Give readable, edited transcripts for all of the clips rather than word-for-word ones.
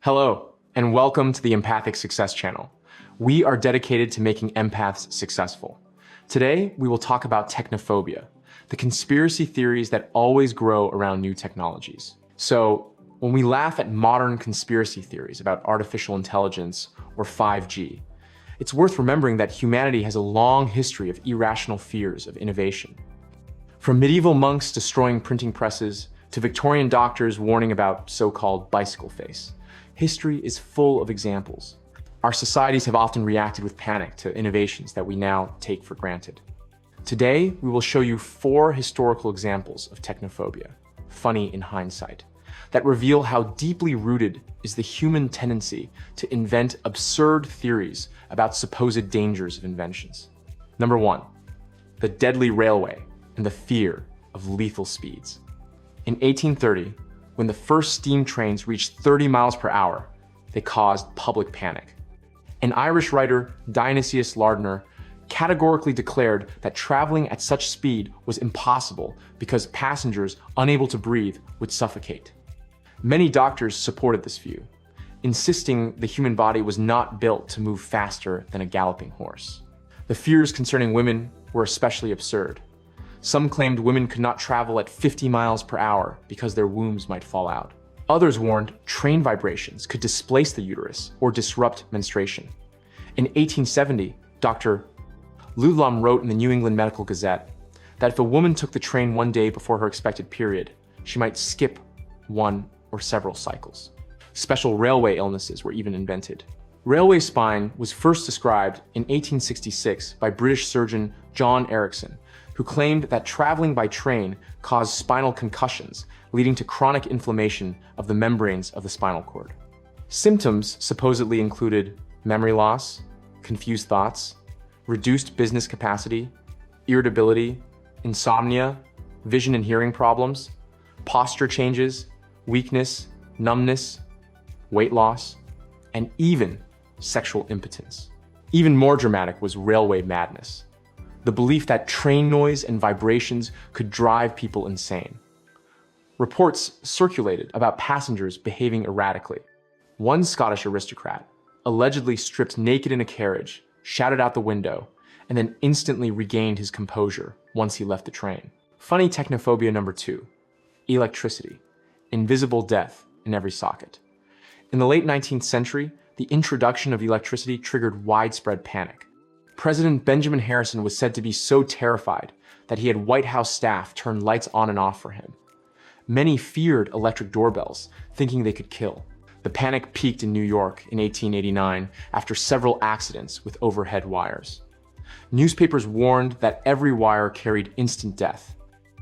Hello, and welcome to the Empathic Success channel. We are dedicated to making empaths successful. Today, we will talk about technophobia, the conspiracy theories that always grow around new technologies. So, when we laugh at modern conspiracy theories about artificial intelligence or 5G, it's worth remembering that humanity has a long history of irrational fears of innovation. From medieval monks destroying printing presses to Victorian doctors warning about so-called bicycle face, history is full of examples. Our societies have often reacted with panic to innovations that we now take for granted. Today, we will show you 4 historical examples of technophobia, funny in hindsight, that reveal how deeply rooted is the human tendency to invent absurd theories about supposed dangers of inventions. Number 1, the deadly railway and the fear of lethal speeds. In 1830, when the first steam trains reached 30 miles per hour, they caused public panic. An Irish writer, Dionysius Lardner, categorically declared that traveling at such speed was impossible because passengers unable to breathe would suffocate. Many doctors supported this view, insisting the human body was not built to move faster than a galloping horse. The fears concerning women were especially absurd. Some claimed women could not travel at 50 miles per hour because their wombs might fall out. Others warned train vibrations could displace the uterus or disrupt menstruation. In 1870, Dr. Ludlam wrote in the New England Medical Gazette that if a woman took the train one day before her expected period, she might skip one or several cycles. Special railway illnesses were even invented. Railway spine was first described in 1866 by British surgeon John Ericsson, who claimed that traveling by train caused spinal concussions, leading to chronic inflammation of the membranes of the spinal cord. Symptoms supposedly included memory loss, confused thoughts, reduced business capacity, irritability, insomnia, vision and hearing problems, posture changes, weakness, numbness, weight loss, and even sexual impotence. Even more dramatic was railway madness, the belief that train noise and vibrations could drive people insane. Reports circulated about passengers behaving erratically. One Scottish aristocrat allegedly stripped naked in a carriage, shouted out the window, and then instantly regained his composure once he left the train. Funny technophobia number 2, electricity, invisible death in every socket. In the late 19th century, the introduction of electricity triggered widespread panic. President Benjamin Harrison was said to be so terrified that he had White House staff turn lights on and off for him. Many feared electric doorbells, thinking they could kill. The panic peaked in New York in 1889 after several accidents with overhead wires. Newspapers warned that every wire carried instant death.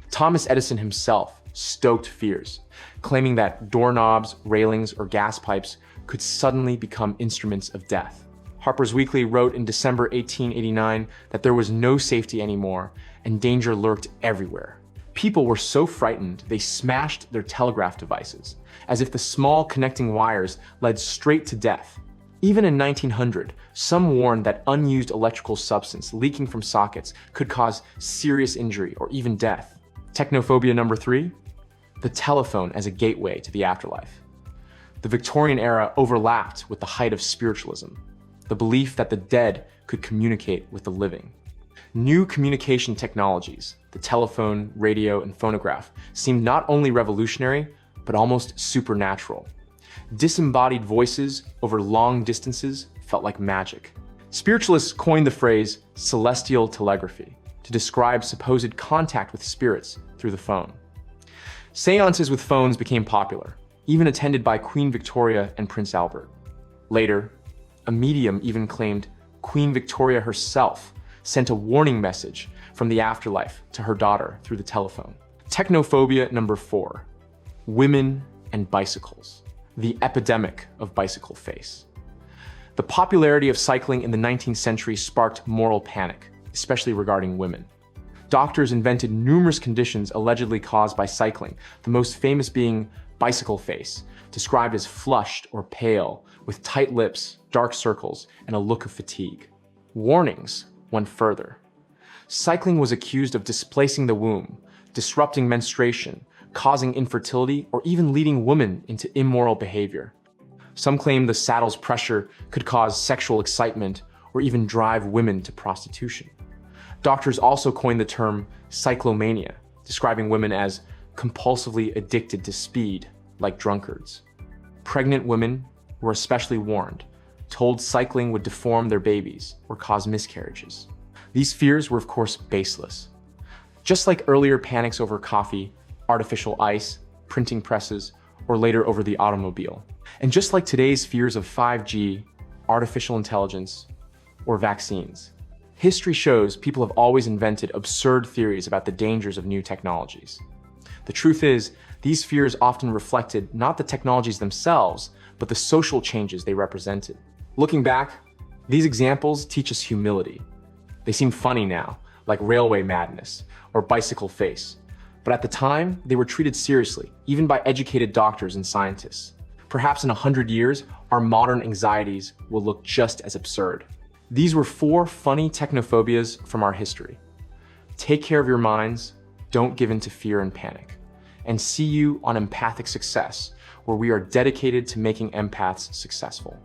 Thomas Edison himself stoked fears, claiming that doorknobs, railings, or gas pipes could suddenly become instruments of death. Harper's Weekly wrote in December 1889 that there was no safety anymore and danger lurked everywhere. People were so frightened they smashed their telegraph devices, as if the small connecting wires led straight to death. Even in 1900, some warned that unused electrical substance leaking from sockets could cause serious injury or even death. Technophobia number 3, the telephone as a gateway to the afterlife. The Victorian era overlapped with the height of spiritualism, the belief that the dead could communicate with the living. New communication technologies, the telephone, radio, and phonograph, seemed not only revolutionary, but almost supernatural. Disembodied voices over long distances felt like magic. Spiritualists coined the phrase celestial telegraphy to describe supposed contact with spirits through the phone. Seances with phones became popular, even attended by Queen Victoria and Prince Albert. Later, a medium even claimed Queen Victoria herself sent a warning message from the afterlife to her daughter through the telephone. Technophobia number 4, women and bicycles, the epidemic of bicycle face. The popularity of cycling in the 19th century sparked moral panic, especially regarding women. Doctors invented numerous conditions allegedly caused by cycling, the most famous being bicycle face, described as flushed or pale, with tight lips, dark circles, and a look of fatigue. Warnings went further. Cycling was accused of displacing the womb, disrupting menstruation, causing infertility, or even leading women into immoral behavior. Some claim the saddle's pressure could cause sexual excitement or even drive women to prostitution. Doctors also coined the term Cyclomania, describing women as compulsively addicted to speed, like drunkards. Pregnant women were especially warned, told cycling would deform their babies or cause miscarriages. These fears were, of course, baseless. Just like earlier panics over coffee, artificial ice, printing presses, or later over the automobile. And just like today's fears of 5G, artificial intelligence, or vaccines, history shows people have always invented absurd theories about the dangers of new technologies. The truth is, these fears often reflected not the technologies themselves, but the social changes they represented. Looking back, these examples teach us humility. They seem funny now, like railway madness or bicycle face. But at the time, they were treated seriously, even by educated doctors and scientists. Perhaps in 100 years, our modern anxieties will look just as absurd. These were 4 funny technophobias from our history. Take care of your minds, don't give in to fear and panic. And see you on Empathic Success, where we are dedicated to making empaths successful.